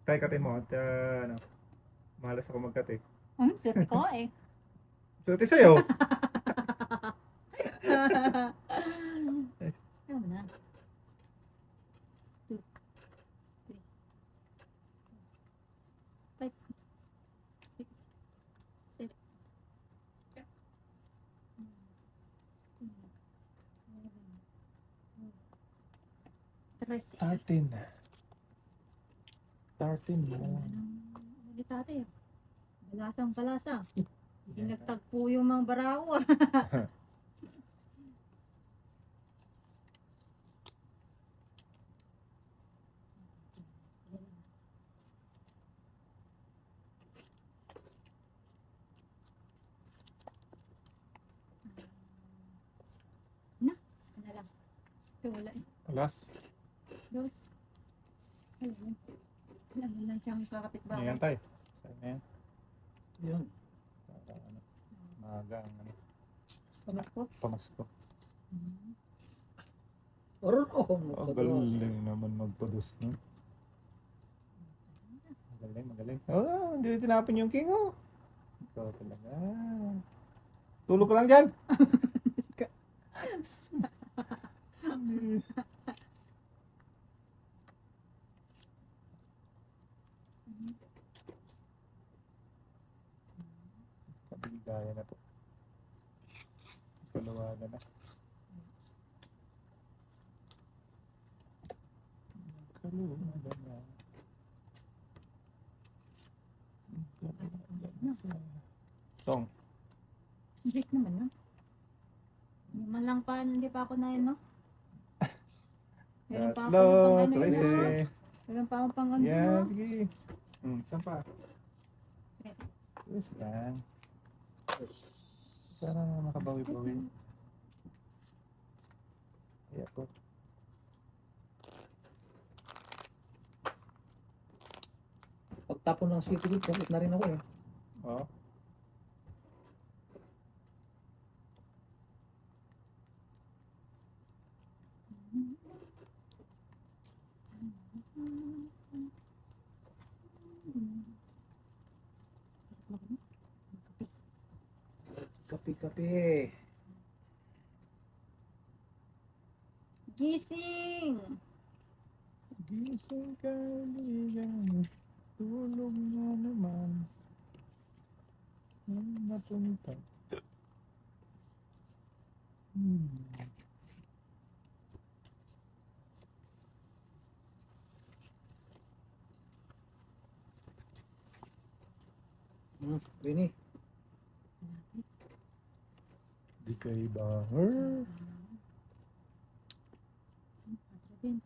Tay, katin mo at ano, malas ako magkate. Swerte ko eh. Swerte sa'yo. Ano mo na? 2, 3, 5, 6, 7, 13. 13 mo. Ulit ate. Balasang balasa. Hindi nagtagpo yung mga barawa. Na, ano lang. Ito wala eh. Alas. Dos. Alam mo lang siyang kakapit Ano bahay. yan, tay? Sa'yo na yan. Yun. Para ano, maaga ang ano, Pamasko. pamasko. Oron ako. Oh, galing naman magpados, no? Magaling. Oh, hindi tinapin yung king, oh. Ikaw talaga. Tulog ka lang dyan. Kabigaya na to. Kalawagan na. Kalawagan na. Tong. Break naman no? Hindi man lang pa, hindi pa ako na yun, no? Meron pa ako Slow, pang ano yun, Tracy. no? Meron pa akong pang ganti, Yan, no? sige. Saan pa? Yes lang. Para makabawi-bawi. Kaya po. Pagtapon ng city group, ulit na rin ako eh. Oh. Kape-kape. Gising! Gising ka, ligang. Tulog na naman. Napunta. Bini. Di kay bahar. Din.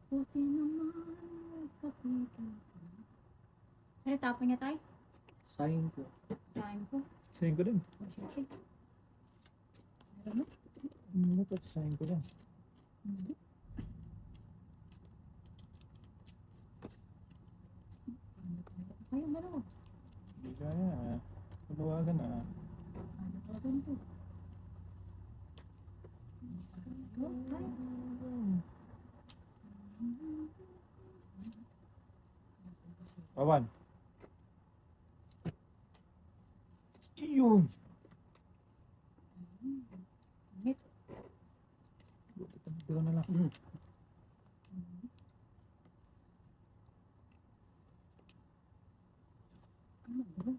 Buti naman, pakita ko. Ano, tapon niya tayo? Sign ko. Sahin ko. Sign ko din. Masyate. Meron mo? Dapat sign ko din. Hindi. Ayun, dalawa. Hindi kaya. Kalawagan na. Ano pa rin to? Oh, tayo. Pawan. Iyon. Ngit. Dito na lang. Ano, bro?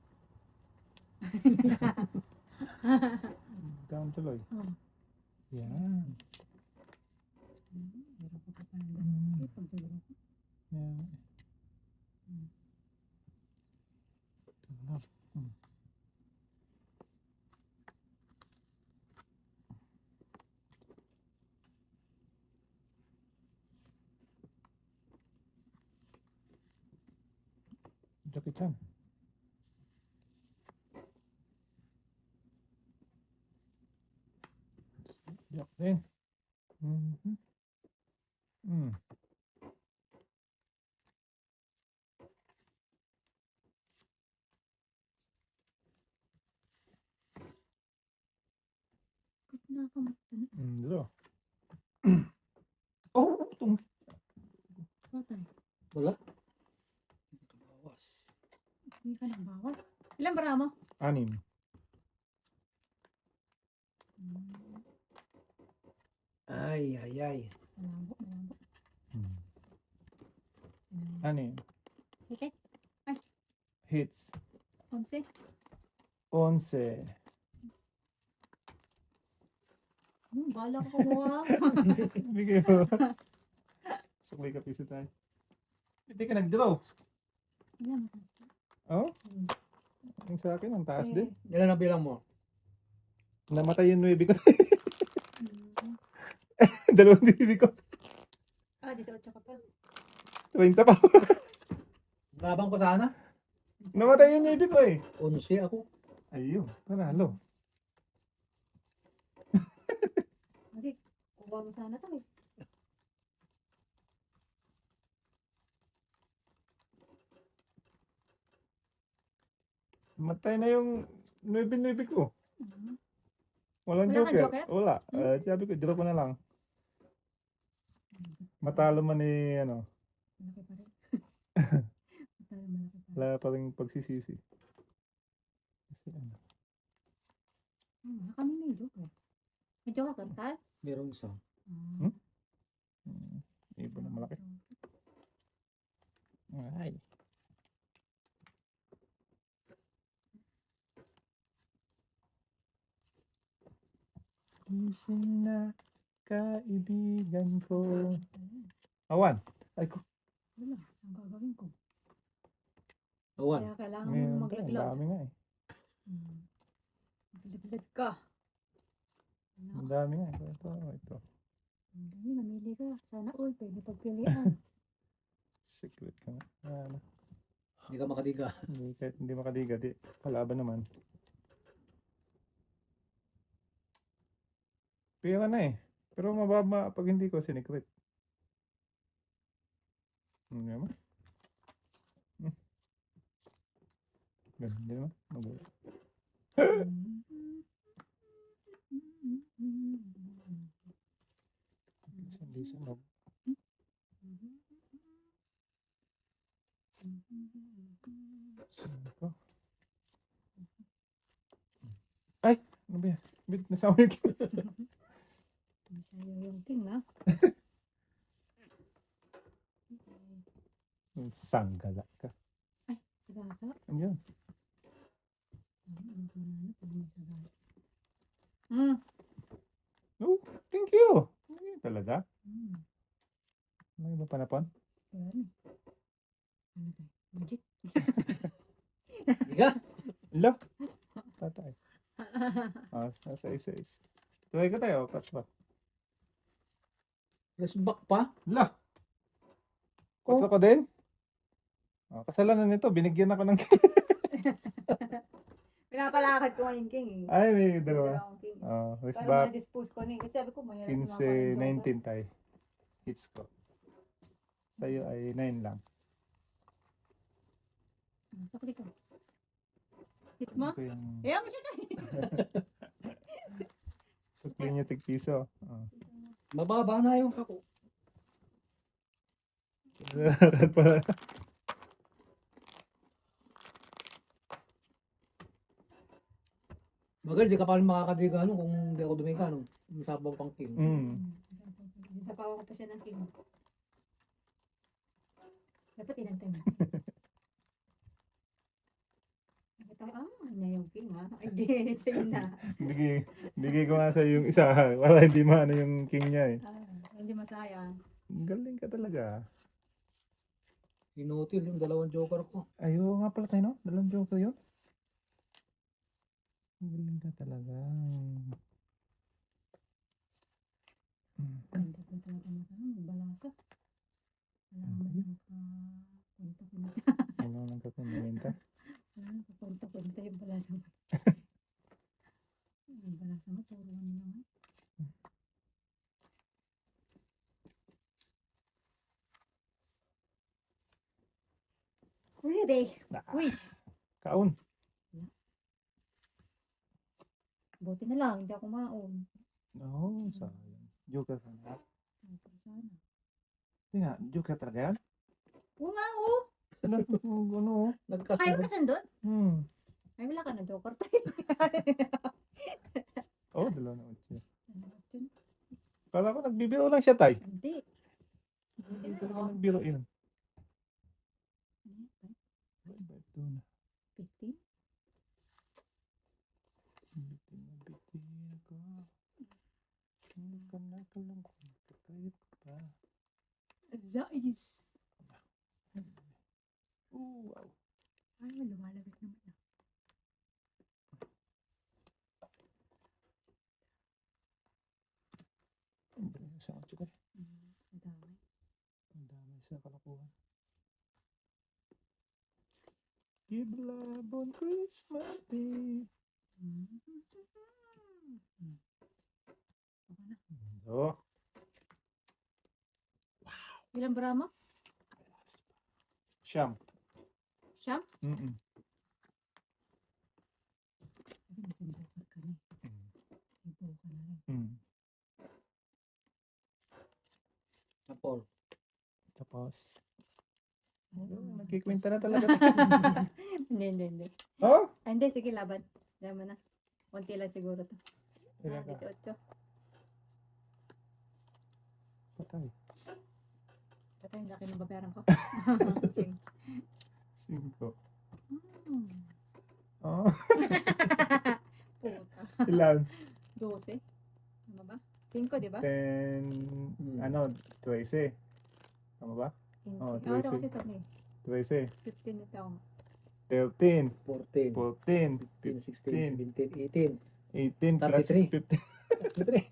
Down tuloy. Oh. Yan. Meron pa pa ng ganun. Eh, pagdalo ko. Yan. Ito na. Jackie Chan. Jack din. Draw. Oh, itong Patay. Wala. Bawas. Hindi ka nagbawas. Ilan bara mo? 6. Ay, ay, ay. Malabo, malabo. Hmm. Ano? 6. Sige, Hits. 11. 11. Bala ko kumuha. Bigay mo. Suklay ka piso tayo. Hindi ka nag-draw. Ilan mataas ka? Oh? Yung sa akin, ang taas din. Ilan na bilang mo? Namatay yung 9 ko. Mm. 2 dibi ko. 18 ka pa. 30 pa. Labang ko sana. Namatay yung 9 ko eh. 11 ako. Ayun, panalo. Hindi, kuha mo sana to eh. Matay na yung 9 ko. Mhm. Walang Wala kang joker. joker? Wala. Sabi ko, draw ko na lang. Matalo man eh, ano, Malaki pa rin. Matalo, malaki pa rin. wala pa rin pagsisisi. Kasi ano, Kami may joker. May joker ka? Meron isa. Ah, iba na malaki. Ay. Ising na kaibigan ko. Awan. Ay ko. Wala, ang gagawin ko. Awan. Kaya kailangan Meron mo pa. Ang maglaglag. dami nga eh. Maglaglag ka. Ang Wala. dami nga eh. Ito. Hindi, mamili ka. Sana all pwede pagpilian. Secret ka nga. Ano. Hindi ka makadiga. Hindi makaliga. Di. Palaban naman. Pera na eh. Pero mababa pag hindi ko sinikret. Ano naman? Ganun din naman. Hindi sunog. Sino ko? Ay! Ano ba yan? Bit, nasama yung king. Masayo yung king, ha? Sanggala ka. Sagasa. Ano yun? Ano ko na ano pag may sagasa. Oh, thank you. Ay, talaga? Mm. Ano iba panapon? Wala na. Ano tayo? Magic? Diga. Lo. Tatay. Nasa isa-is. Tuloy ka tayo. Cut ba? Let's back pa. Lo. Oh. Cut ko din? Kasalanan nito. Binigyan ako ng Pinapalakad ko yung king, eh. Ay, may May dalawa. dalawang king. Race Para back. ma-dispose ko na eh. Kasi sabi ko, mahirap 15, 19 tayo. Hits ko. Sa'yo ay 9 lang. Sakli ko. Hits mo? Ito yung Ayaw mo siya tayo. sukli niya tig-piso. Mababa na yung kako. Para Magal, di ka pa rin makakadiga kung hindi ako dumiga no. Yung sabaw pang king. Sapawan ko pa siya ng king. Dapat inantay mo. Niya yung king, ha? Ay, di, sa'yo na. bigay ko nga sa yung isa para hindi maano yung king niya eh. Hindi masayang. Galing ka talaga. Inutil yung dalawang joker ko. Ayo nga pala tayo no? Dalawang joker yun. Galing ka talaga. Hindi ko talaga balasa. Wala naman punta-punta. Ano nang kakumenta? Wala na, punta-punta yung balasa mo. Yung balasa mo, puro ano naman. Ready? Wish. Kaon. Buti na lang, hindi ako maon. No, sayang. Joker sana. Siyempre sana. Hindi nga, Joker talaga yan? Oo nga, oo. Ano? Ano? Ayaw Nagkasunod. ka saan doon? Hmm. Ay, wala ka na joker tayo. Oh, 2 na 8. Ano yun? Kala ko nagbibiro lang siya, tay. Hindi. Hindi Hindi na, talaga oh. nagbiro yun. Ano yan, tay? Ay, ba ito na? 15? Bitin na bitin ako. Hindi ka na kalungkot. Kakayot ka pa. Zais. Oh, wow. Ay, lumalabit naman na. Ang dami sa kotse ko. Ang dami. Ang dami sa kalokohan. Giblabon Christmas Day. Ako na. Oh. Ilang bra mo? Siyam. Siyam? Mm-mm. Ay, nasa joker ka na eh. Ibo ka na rin. Mm. Apol. Tapos, Ano? nagkikwenta na talaga. Hindi. Oh? Ay, hindi, sige, laban. Diyan mo na. Kunti lang siguro to. Ilan ka? 18. Patay. Patay, laki ng babayaran ko. 5. Hmm. Oh. Puta. Ilan? 12. Tama ba? 5, di ba? 10, ano, 13. Tama ba? 15. Oh, Ano 13. kasi ito eh? 13. 15 na taong. 13. 14. 14. 15, 16, 17, 18. 18 plus 33. 15.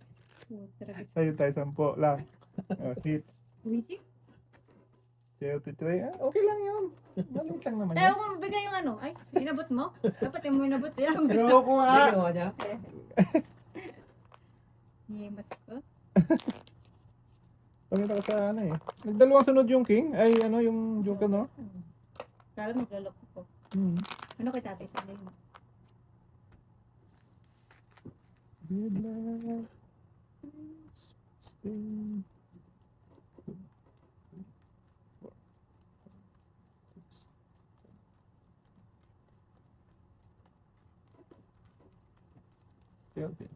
Puta. Tayo tayo 10 lang. Hits. Wisik? 33. Okay lang yun. Maliit lang naman Tayo yun. mo mabigay yung ano. Ay, inabot mo? Dapat yung mo inabot. Yan. Ayoko Ano nga. ginawa niya? Himas ko. Pamita ka sa ano eh. Nagdalawang sunod yung king. Ay ano yung joker no? Kala maglaloko ko. Hmm. Ano kay tatay sa inyo? Good luck. Stay. 13.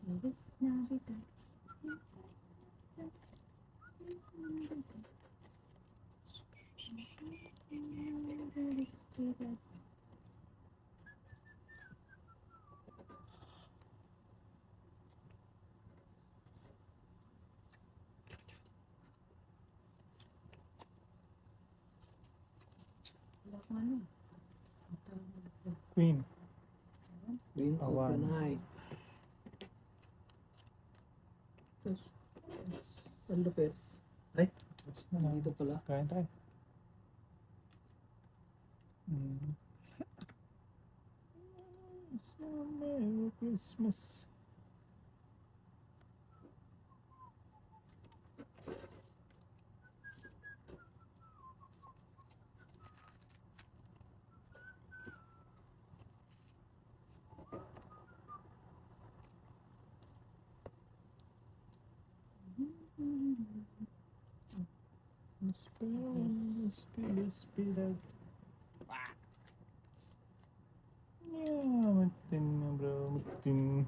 Feliz Navidad. Feliz Navidad. Wala ko ano eh. Ang tawag ko. Queen. Queen of the Awan. night. Yes. Ang lupit. Tapos na lang. Dito pala. Kain tayo. Hmm. So Merry Christmas. Spill. Yeah, matin na bro. Tin.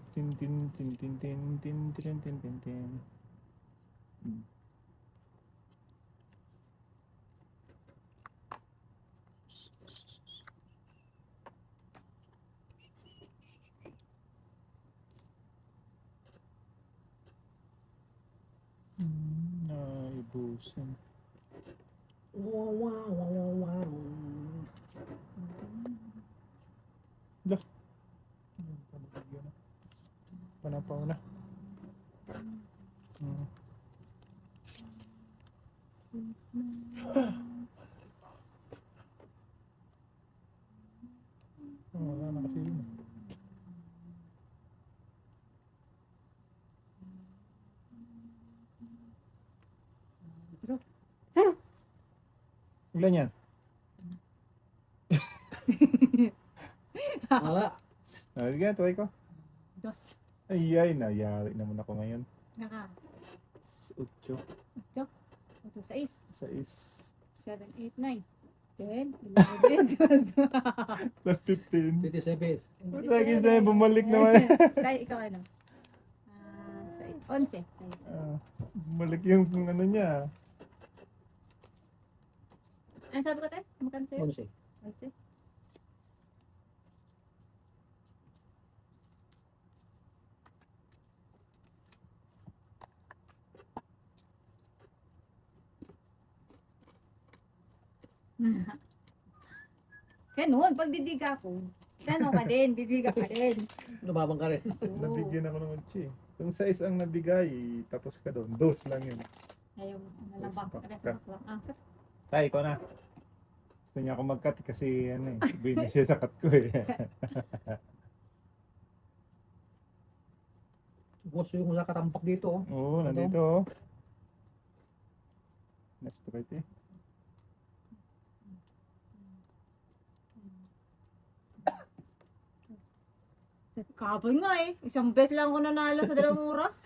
Naibusan. Wow, wow, wow, wow. Panapaw na. Hmm. Wala na kasi yun. Draw. Ilan yan? Wala. Sige, try ko. Dos. Ay, nayari naman ako ngayon. Naka. 8, 8. 8, 6. 6, 7, 8, 9. 10, 11, 12. plus 15. 27. Matagis na yun, bumalik naman. Tayo, ikaw ano? 11. Bumalik yung ano niya. Ano sabi ko tayo? Magkano sa'yo? 11. 11. Ganun, pag didig ako, ano ka din, didiga ka din. Lumabang ka rin. Oo. Nabigyan ako ng 8 eh. Kung 6 ang nabigay, tapos ka doon. 2 lang yun. Ayaw, nalabak. Yes, Resak lang. Angkat. Tay, ikaw na. Gusto niya ako mag-cut kasi ano eh. Bini siya sa cut ko eh. Boss yung nakatampak dito. Oh. Oo, nandito oh. Next right eh. Kaboy nga eh. Isang beses lang ako nanalo sa 2 oras.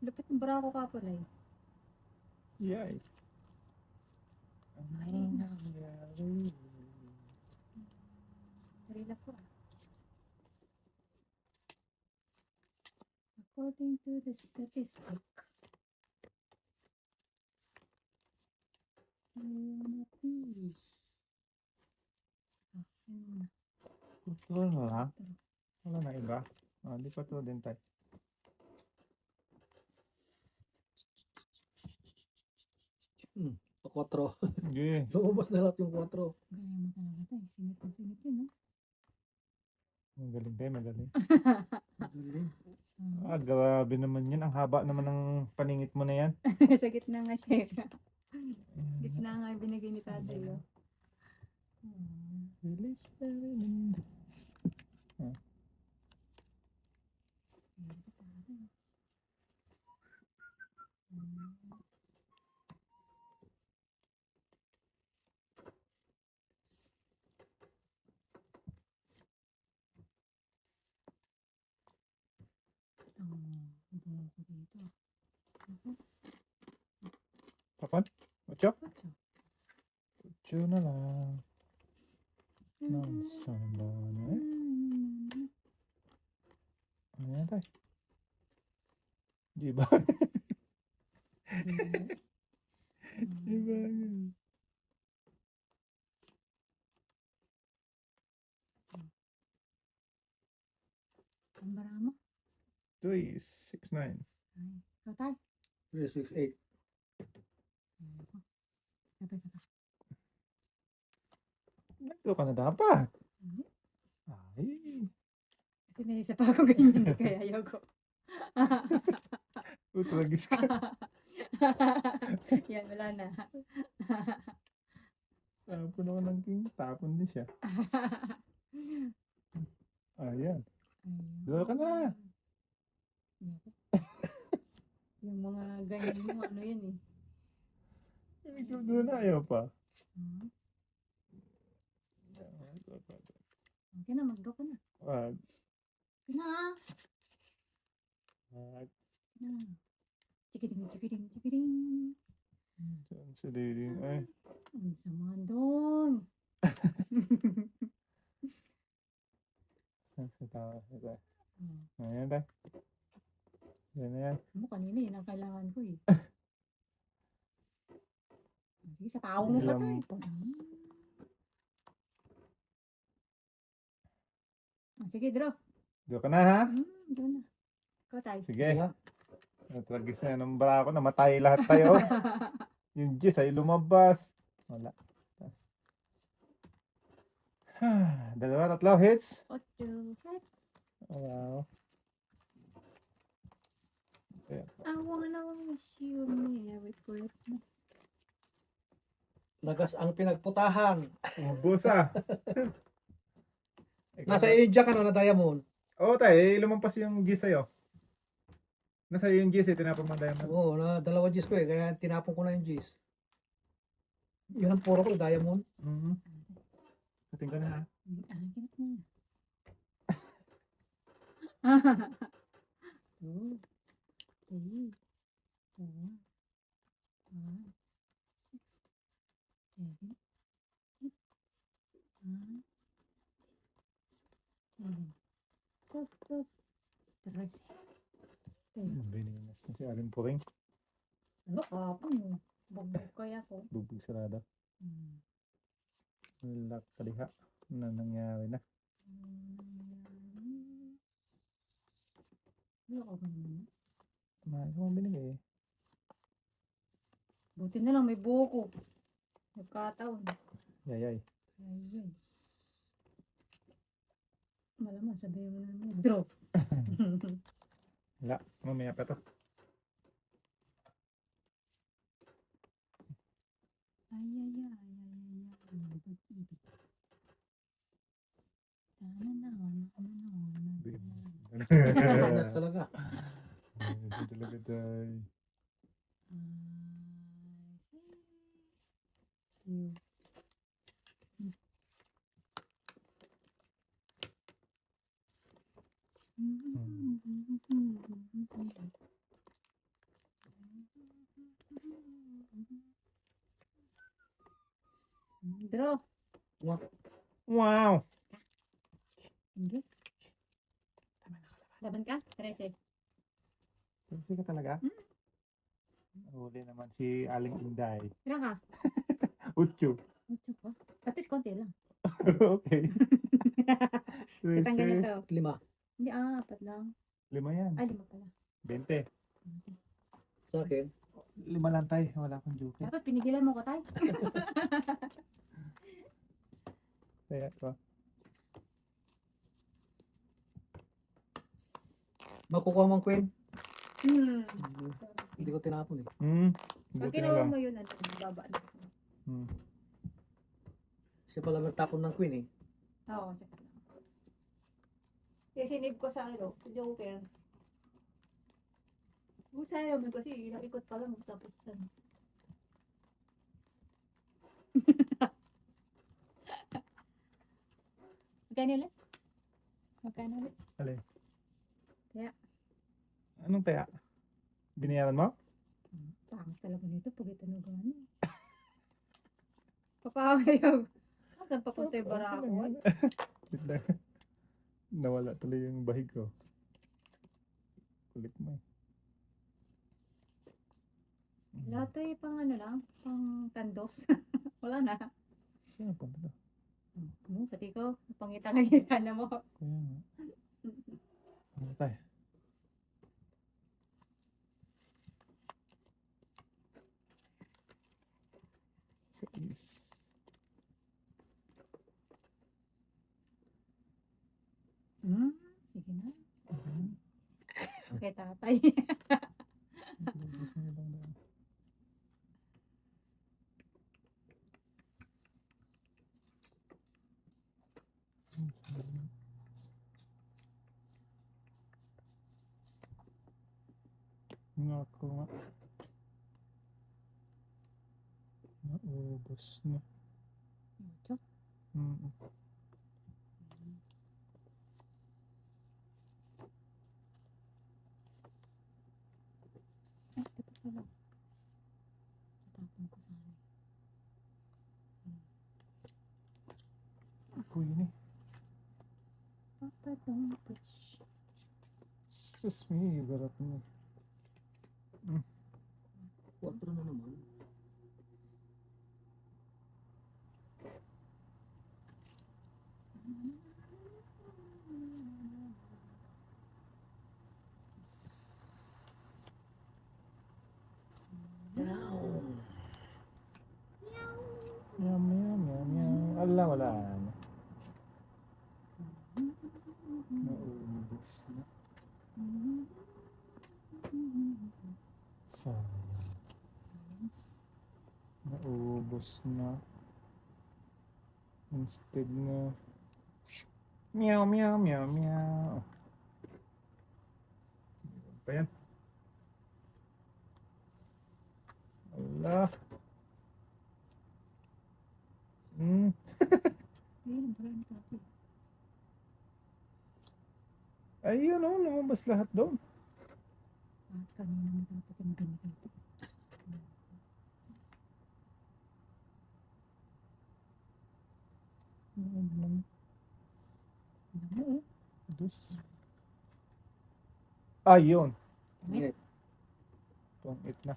Lupit ng bra ko kapon eh. Yay. Ay, nangyari. Sarila ko ah. According to the statistic, ayun na please. Yun muna. Ito na lang. Wala na iba. Di pa to din tayo. Kwatro. Sige. Lumabas na lahat yung 4. Gaya mo talaga tayo. Singit na singit yun, no? Magaling tayo, magaling. Galing. Grabe naman yan. Ang haba naman ng paningit mo na yan. Sa gitna nga siya. Gitna nga yung binigay ni tatay. Oh. Release the wind. Ito ako dito. Kapan? 8? Ocho. 8 na lang. Nansama na eh. Ayan tayo. Di ba? Di ba? Ang bara mo? 3, 6, 9. Ay, ikaw tayo. 3, 6, 8. Sabay. Nagto ka na dapat. Hindi. Ay. Kasi may isa pa ako ganyan. Kaya ayaw ko. Utragis ka. Yan, wala na. Tapon ako ng king. Tapon din siya. Ayan. Doon ka na. Yung mga ganyan mo, ano yan eh. Ikaw doon ayaw pa. Okay na, mag-draw ka na. Wag. Okay na. Wag. Chikiting. Diyan sa dating. Ay. Ang sama doon. Sa tawa. Ito. Ayan tayo. Yan na yan. Mo kanina yun ang kailangan ko eh. Sige, sa tao mo pa tayo. Lampas. Sige, draw. Doon ka na ha? Draw na. Ikaw tayo. Sige. Natragis na yan ang bara ko. Namatay lahat tayo. Yung Diyos ay lumabas. Wala. Tas. 2, 3 hits. 8 hats. Wow. I wanna wish you Merry Christmas. Nagas ang pinagputahan. Ubus ah. Nasa iyo dyan ka na na diamond. Oo tayo. Lumampas yung gis sa'yo. Nasa yung G's eh, tinapon mo ang diamond. Oo, na dalawa G's ko eh, kaya tinapon ko na yung G's. Yun ang puro ko, diamond. Mhm. Ating ka na ha. Kinap niya. 2, 3, 4, 5, 6, 7, 8, 9, 10. Kop, kop. 13. Bininas na si Alin Puring. Ano kapon? Bugbog kaya ko. Bubog sarado. Hmm. Wala kaliha na nangyari na. Wala ka ba naman? Mahal ko ang binigay eh. Buti na lang may buko. Nagkataon. Yayay. Ay, ay. Malamang sabihin mo na naman. Draw. Wala. Mamaya pa to. Ay, ay, ay, ay, ay, ay. Ang pag-ibig. Tama na, Pinas talaga. Ay, talaga tayo. You. Draw. Wow! Hindi. Laban ka? 13. Kasi ka talaga? Huli naman si Aling Inday. Ilan ka? Utyo. Utso pa. At least konti lang. Okay. Kitang ganito. 5. Hindi, 4 lang. 5 yan. Ay, 5 pala. 20. Sa akin, 5 lang tayo. Wala akong joke. Dapat pinigilan mo ko tayo. Kaya ko. makukuha mong queen. Hmm. Hindi ko tinapon eh. Pag Buti na kinuha lang. mo yun, ano, baba na. Siya pala nagtapon ng queen eh. Oo, check lang. Kaya sinave ko sa ano, sa Joker. Sayang naman kasi ilang ikot pa lang tapos ano. Magkano ulit? Magkano ulit? Alin? Kaya, Anong taya? Binayaran mo? pangit talaga nito pag ito nag ano. Papahayag. Saan papunta yung barako? Wait lang. Nawala tuloy yung bahig ko. Kulit mo eh. Lahat to yung pang ano lang, pang tandos. Wala na. Saan punta to? Pati ko, napangita ngayon sana mo. Kaya nga. Ano tayo? Is. Sige na. Okay. Okay, tatay. Gusto niyo lang daw. Nga ako nga. Naubos na. Ito. Mm. Ay, ito pala. Tatapon ko sana. Ako yun eh. Papa, don't push. Sus me, garap mo. 4 na naman. Down. Meow, meow, meow, meow. Ala, wala na. Naubos na. Sayang. Science. Naubos na. Instead na meow meow meow meow. Pa yan. Wala. Hmm. Ayun, marami tatay. Ayun oh, lumabas lahat doon. Kanina mo dapat ang binigay ko. Dos. Ayun. Okay. Tungit na.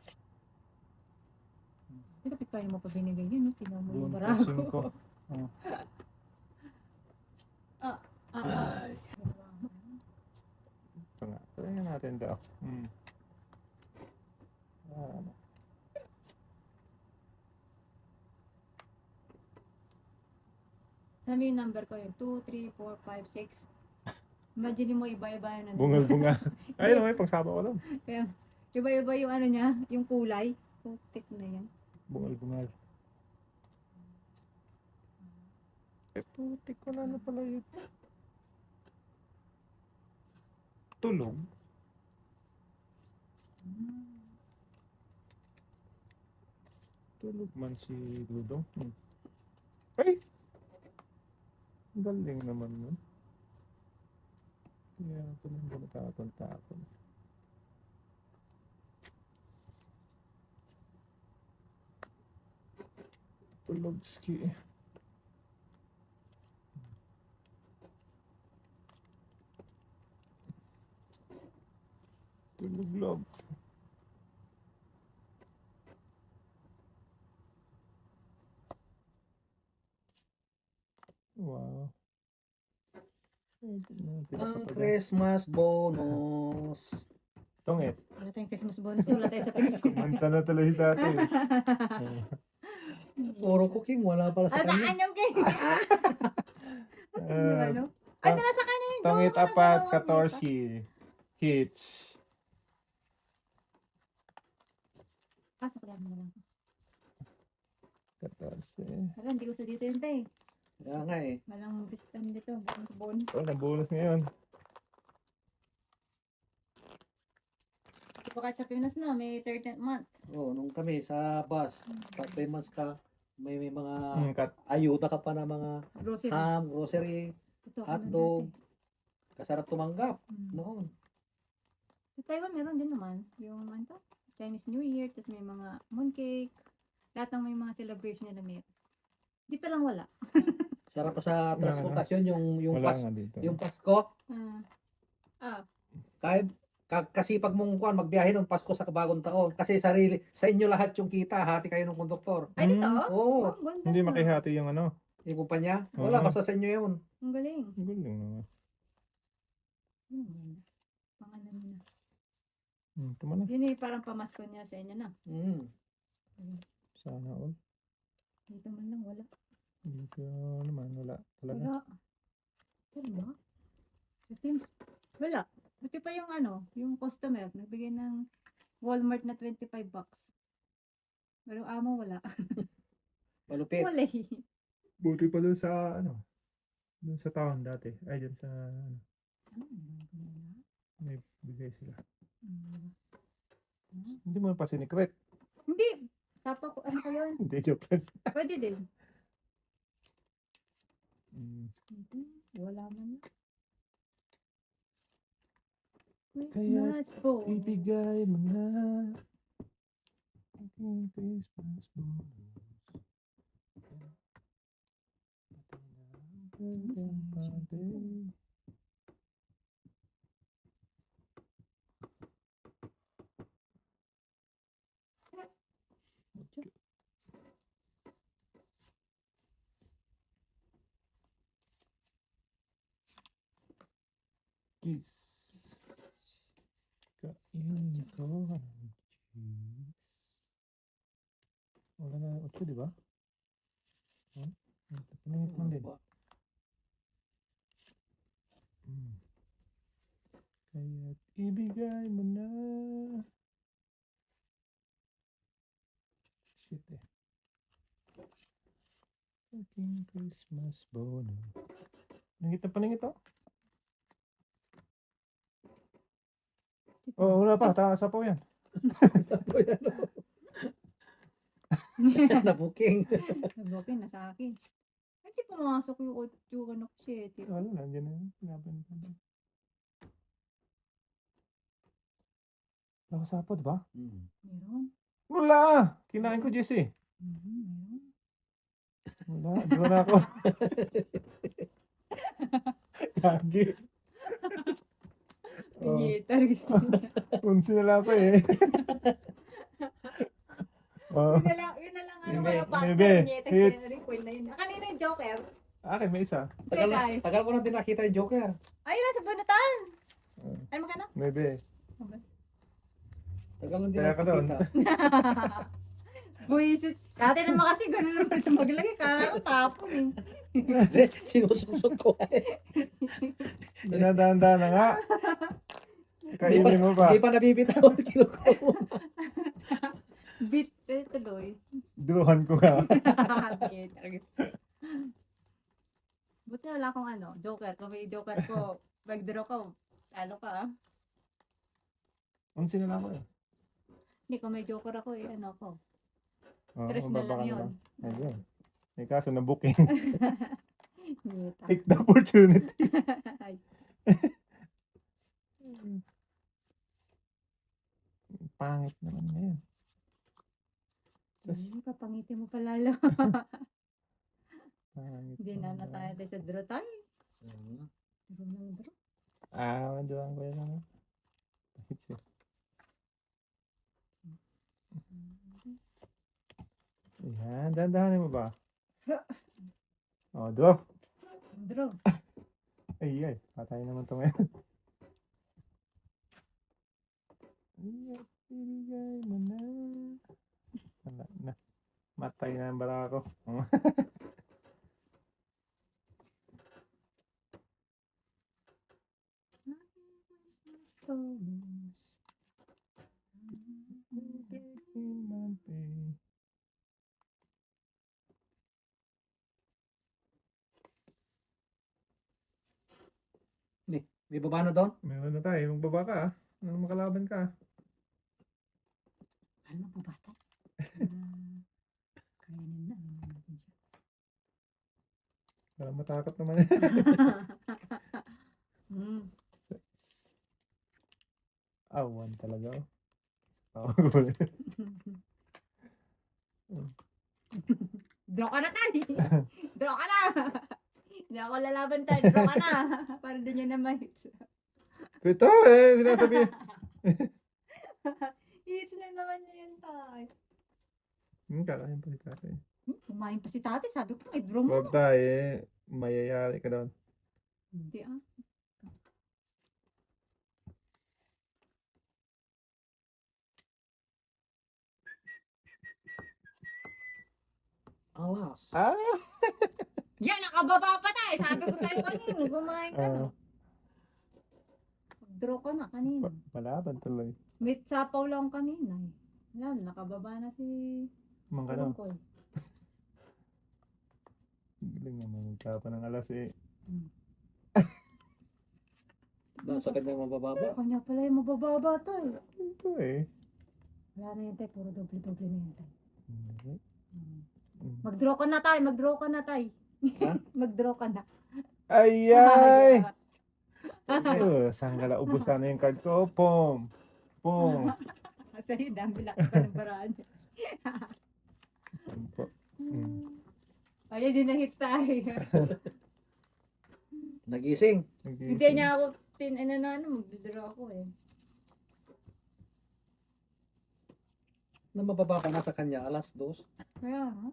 Ito, kapit kaya mo pa binigay yun, no? Tingnan mo yung Doon barago. po 5. Oh. Ay. Ito nga. Tingnan natin daw. Ano? Alam mo yung number ko yun, 2, 3, 4, 5, 6. Imagine mo iba-iba yun. Bungal-bungal. Ayun, may pagsama ko lang. Kaya, iba-iba yung ano niya, yung kulay. Putik na yan. Bungal-bungal. Eh, putik ko na pala yun. Tulog. Tulog man si Dudong. Ay! Galing naman nun. Kaya ito nang gumatapon-tapon. Tulogski. Tulog-log. Wow. Ang Christmas bonus. Tungit. Wala tayong Christmas bonus, wala tayo sa Christmas. Kumanta na tuloy dati. Puro cooking, wala pala sa kanya. Saan yung cake? Ano? Ay, tang- nasa kanya yung Tungit joke, apat, nasa dalawang 14. Hitch. Pasok lang mo lang. 14. Wala, hindi ko sa dito yun, tay. Kaya nga eh. Walang bistan dito, walang bonus. Oh, nabonus ngayon. Di pa kahit sa Pinas na, may 13th month. Oh, nung kami sa bus, 3 months ka, may mga Cut. ayuda ka pa na mga Grocery. ham, grocery, Ito, hotdog. Kasarap tumanggap Hmm. noon. Sa Taiwan, meron din naman. Yung ano to? Chinese New Year, tapos may mga mooncake. Lahat ng may mga celebration nila meron. Dito lang wala. Sarap pa sa Wala transportasyon Wala nga dito. yung Pasko. Ah, Kahit kasipag mong kuan magbiyahe ng Pasko sa bagong taon kasi sa inyo lahat yung kita, hati kayo ng konduktor. ay dito? Oo, Ang ganda Hindi na. makihati yung ano. yung kumpanya. Wala, Oo. basta sa inyo yun. Ang galing. Gulo naman. Pang ano nila. Tama na. Yun eh, parang pamasko niya sa inyo na. Mm. Sana all. Dito man lang, wala. Dito naman, wala. Talaga. Wala. Wala. Sa Teams, wala. Buti pa yung ano, yung customer, nagbigay ng Walmart na $25. Pero yung amo, wala. Malupit. Wala eh. Buti pa dun sa ano. Dun sa town dati. Ay, dun sa ano. May bigay sila. Hindi mo pa sinikret. Hindi. Tapa ko, ano ko yun? Hindi, joke lang. Pwede din. Wala man na. Christmas po. Ibigay mo na aking Christmas bonus. Kiss. Kainin ko ang cheese. Wala na 8, di ba? Oh, paningit man din. Kaya't ibigay mo na. Shit eh. Aking Christmas bonus. Paningit na paningit oh. Oh, wala pa. Sa po yan. Sabi yan. na booking. Nabukin na sa akin. Hindi pumasok yung ano ko siya. Wala, nandiyan na yun. Laban na. Nakasapad ba? Meron. Wala! Kinain ko, Jesse. Meron. Wala, doon na ako. Gagi. Oh, Gitar, gusto niya. unsi na lang ako eh. Oh, Yun na lang ano Hindi, ko na partner maybe. niya. Hits. Request na yun. Kanina yung Joker. akin may isa. Tagal, Kay. tagal ko na din nakita yung Joker. Ay, nasa bunutan. Ano magkano? Maybe. Tagal na din Kaya ka doon. nakita. Buisit. Dati naman kasi ganun naman sa maglagay. Kala ko tapon eh. Hindi, sinususok ko. Dinadaan-daan na nga. Kainin mo pa. Hindi pa nabibitawan. Kinukuha mo. Bit. Tuloy. Duhan ko nga. Gitar, gusto. Buti wala akong ano, Joker. Kung may Joker ko, mag-draw ko. Talo ka ah. Unsi na lang ako eh. Hindi, kung may Joker ako eh, ano ko. Oh, Tres na mababa lang ka yun. Ayun. Eh kaso na booking. Ngita. Take the opportunity. Ay, Pangit naman ngayon. Sus, kapangiti mo pa lalo. pangit Hindi na naman. tayo sa draw tayo. Draw ng draw. Doon ko yun. Ano? Pangit siya. Yan, dandahanin mo ba? Oh, draw. Draw. Ay, patay naman ito ngayon. Ay, pinigay mo na. Wala na. Matay na ang bara ko. May baba na doon? Meron na tayo. Magbaba ka ah. Nang makalaban ka ah. Ano pa bata? Kainin na. Ano natin siya. Para matakot naman. Awan talaga oh. Draw ka na tayo. Draw ka na. Hindi ako lalaban tayo. Draw ka na. Para din yun na ma-hits. Ito sinasabi. Hits na naman niya yun tayo. Kakain pa si tatay. Kumain pa si tate. Sabi ko, may draw mo. Huwag tayo mayayari ka doon. Hindi ah. Alas. Yan, nakababa pa tayo. Sabi ko sa'yo kanina, kumain ka na. Mag-draw ka na kanina. Malaban tuloy. May sapaw lang kanina eh. Yan, nakababa na si Mangka daw. Tungkol. Galing naman. Magtapa ng alas eh. Nasa kanya mabababa. Kanya pala yung mabababa tayo. Ito eh. Wala na yun tayo, puro doble-doble na yun tayo. Hindi. Mag-draw ka na tayo, mag-draw ka na tayo. Ha? Mag-draw ka na. Ay! Sanggala, ubos na yung card ko. Pom! Pom! Sa'yo, dami laki pa ng baraan. Sampo. Ay, hindi na hits tayo. Nagising. Hindi niya ako mag-draw ako eh. Na mababa ka na sa kanya. Alas 2. Kaya ha?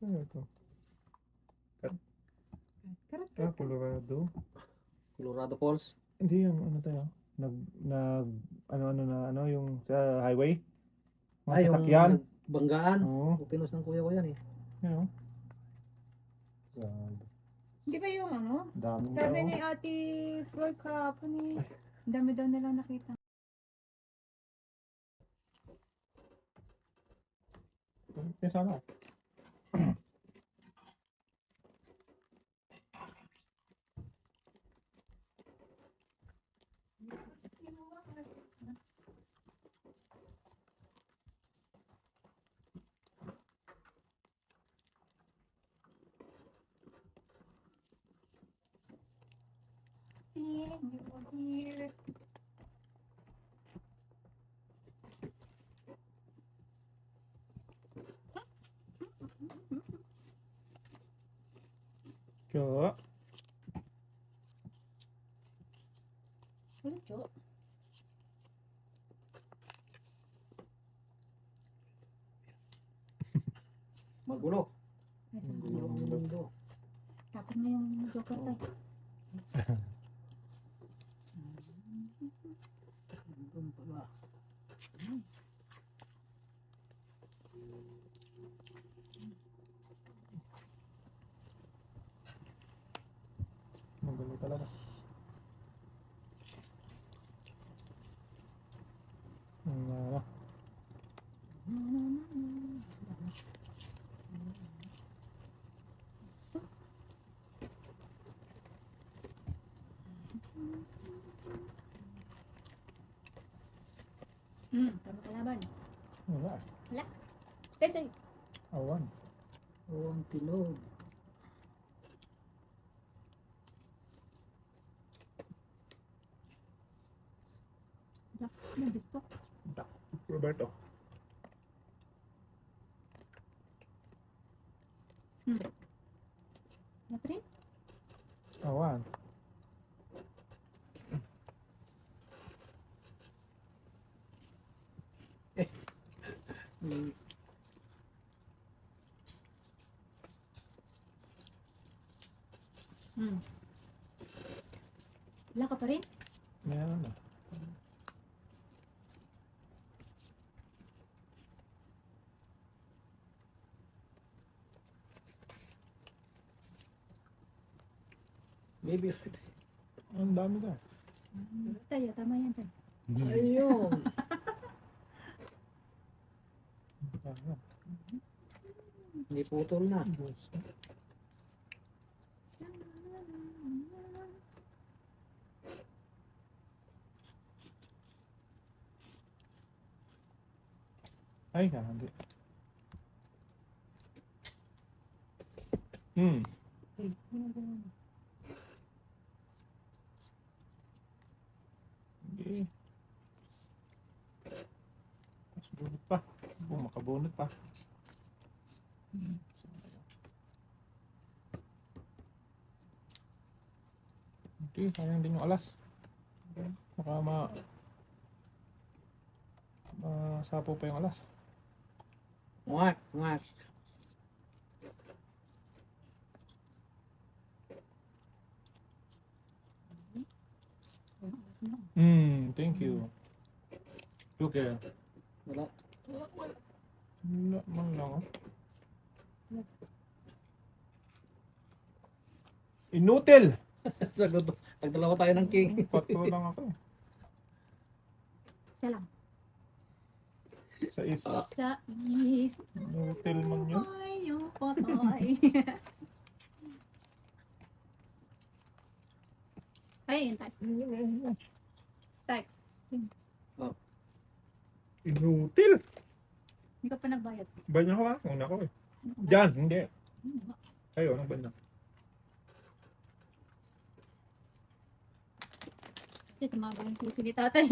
Ano ito? Karat Ah, Colorado. Colorado Falls. Hindi yung ano tayo. Yung sa highway. Mga Yung sasakyan. banggaan. Oo. Pinos ng kuya ko yan eh. Ano? Grabe. Di ba yung ano? Daming Sabi tao. ni Ate Flor kahapon eh. Ang dami daw nilang nakita. Kaya sana. Jo. Wala, Jo. Magulo. Ay, Magulo ang mundo. tapos mo yung joker tayo. Doon pala. Magulo talaga. Ano? So, tama kalaban. Wala. Kasi, Awan. Oo, ang tilog. yung gusto. Roberto. Naprin? Awan. Hmm. Wala ka pa rin? Meron na. Maybe. Ang dami na. Tayo, tama yan tayo. Ayun. Ayan. Hindi putol na. Diyos ko. Ay, hindi. Ay, ano ba yan? Hindi. Mas bunot pa. Makabunot pa. Okay, sayang din yung alas. Baka masapo pa yung alas. Ngak, ngak. Thank you. Okay. Wala. Wala man lang. Inutil! Sagot. Nagdalawa tayo ng king. Pato lang ako. Isa lang. Sa is. Sa is, Inutil man yun. ay, yung potoy. Ay, yun tayo. Tayo. Inutil! Hindi ka pa nagbayad. Banya ko ah. Una ko eh. Diyan, hindi. Ayo, anong banda? Kasi sumaba yung puso ni tatay.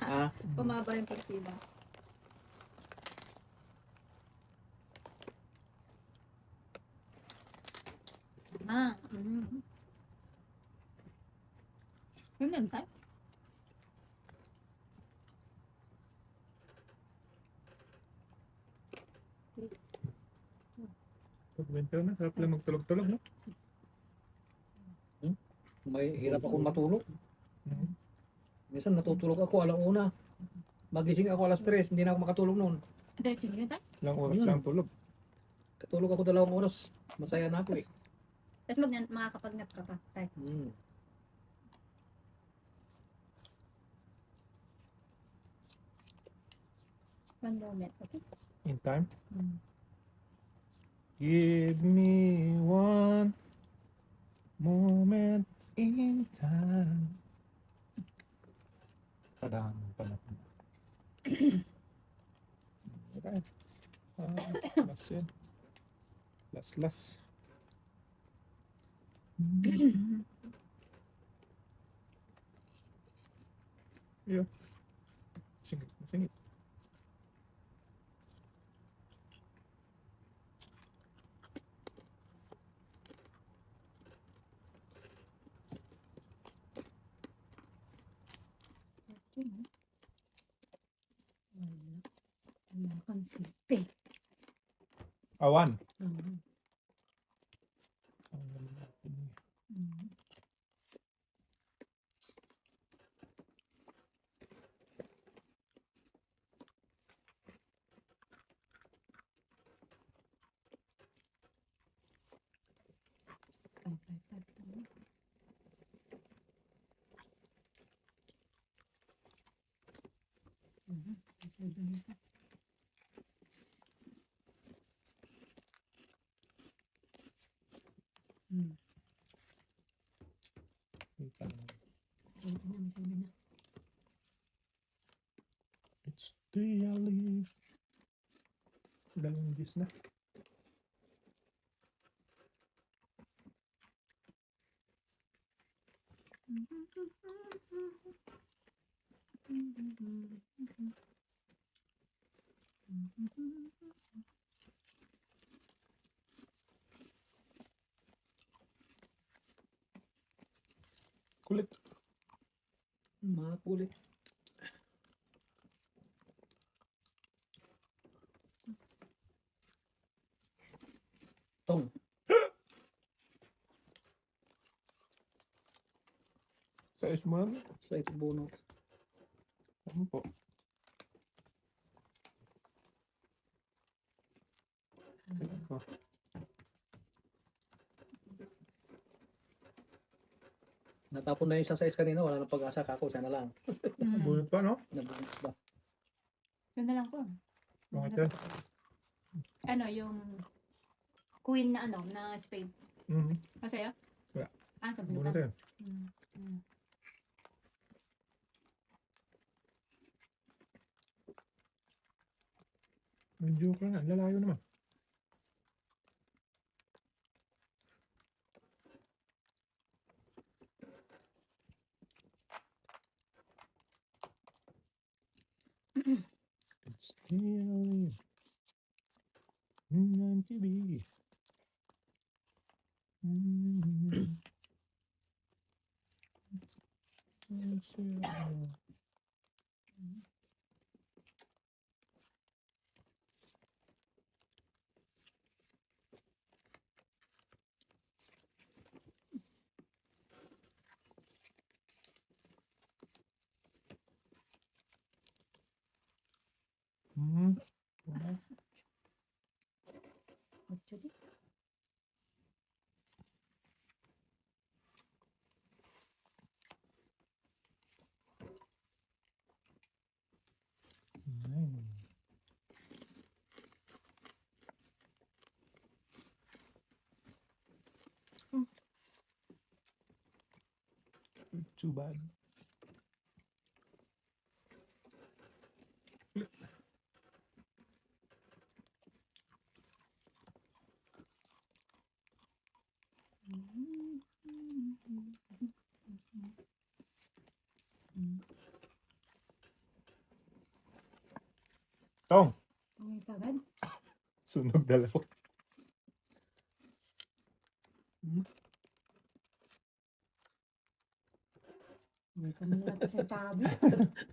Ah, Pumaba yung partida. Yun lang tayo. Pag winter na, sarap lang magtulog-tulog, no? may hirap akong matulog. Mhm. Minsan natutulog ako alauna. Magising ako alas 3, hindi na ako makatulog noon. Diretso nyo yun tayo. Ilang oras Yun. lang tulog. Katulog ako 2 oras. Masaya na ako eh. Tapos makakapag-nap ka pa. Tayo. Hmm. One moment. Okay? In time. Give me one moment in time. Padang panahon. Alright. Last yun. Last. Yun. Singit. Yun, oh. Wala. Wala kang silbi. Awan. Mhm. Mhm. Five. Mhm. Hmm. Ayun na, may sabi na. It's the alley. Dalawang gis na. Kulit. Makulit. Tong. Sa isman. Sa ito bunot. Ano po? Ito. Natapon na yung isang size kanina. Wala na pag-asa kako. Sana lang. Bunot pa, no? Nabunot ba? Yun na lang po. Bakit yan? Ano, yung queen na ano, na spade. Mhm. Masaya? Wala. Ah, sa Bunot buta. yan. Mm. Mm. Medyo ka na. Lalayo naman. It's the alley. On TV. Actually. Too bad. Tong, Okay, tagad. sunog dalawa. May kami natin sa tabi.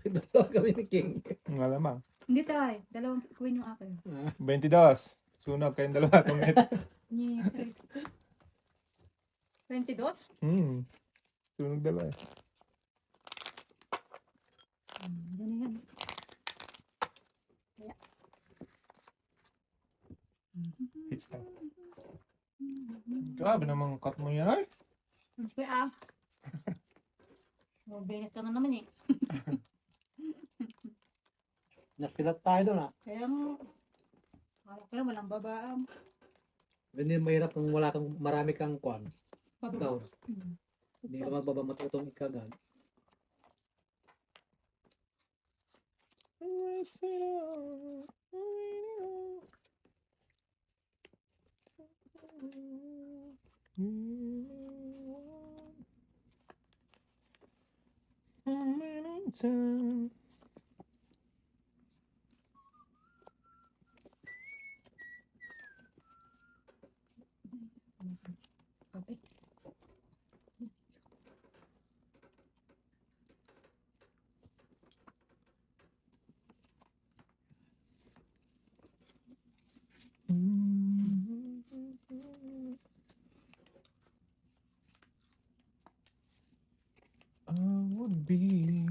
Dalawa kami ni King. Ang alamang. Hindi tayo. Dalawang queen yung akin. 22. Sunog kayong dalawa. Tumit. Ni Chris. 22? Sunog dalawa eh. Yan yan. Kaya. Hits time. Grabe namang cut mo yan ay. Kaya ah. Mabilis ka na naman eh. Nakilat tayo doon ah. Kaya mo. Akala ko lang walang babaam. Hindi mahirap kung wala kang marami kang kwan. Bababa. Down. Hindi ka magbaba matutong ikagan. Kape. baby.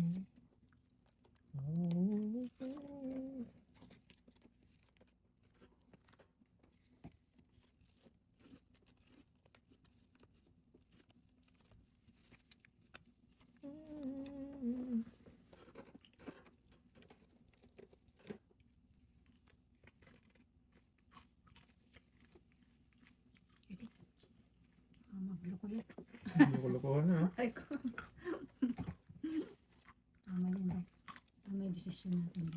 Magloko yan. Loko-lokohan na. Ay ko. Tama yan dahil. Tama yung desisyon natin.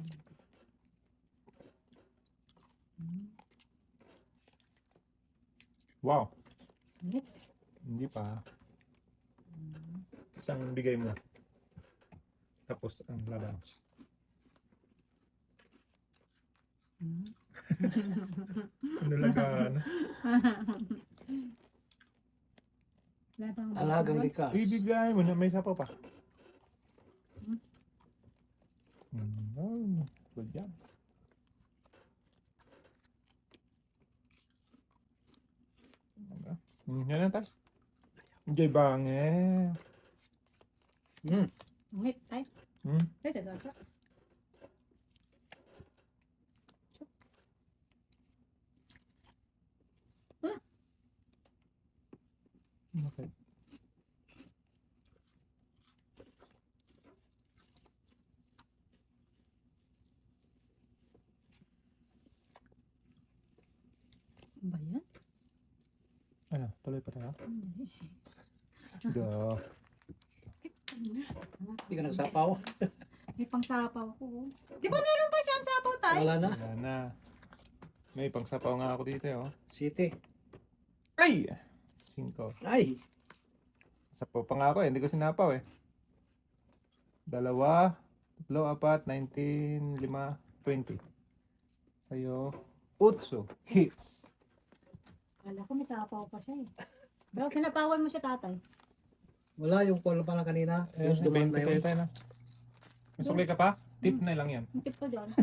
Wow. Ulit. Hindi pa. Isang bigay mo. Tapos ang laban. Ano lagan? Wala bang Alagang bago? likas. Ibigay mo na may sapaw pa. Good job. Yan na tayo. Jay bange. Ngit, ay. Hmm? Ay, sa gato. Okay. Ano ba yan? Ano, tuloy pa tayo? Hindi. Go. Hindi ka nagsapaw. May pangsapaw ko. Di ba meron pa siyang sapaw tayo? Wala na. Wala na. May pangsapaw nga ako dito, oh. City. Ay! 5. Ay. Sapaw pa nga ako, eh. Hindi ko sinapaw, eh. 2, 3, 4, 19, 5, 20. Sa'yo, 8 hits. Kala ko may sapaw pa siya eh. Pero sinapawan mo siya tatay. Wala yung call pa lang kanina. Yung dumaan na sa'yo yun. tayo na. May sukli ka pa? Tip na lang yan. Ang tip ko dyan.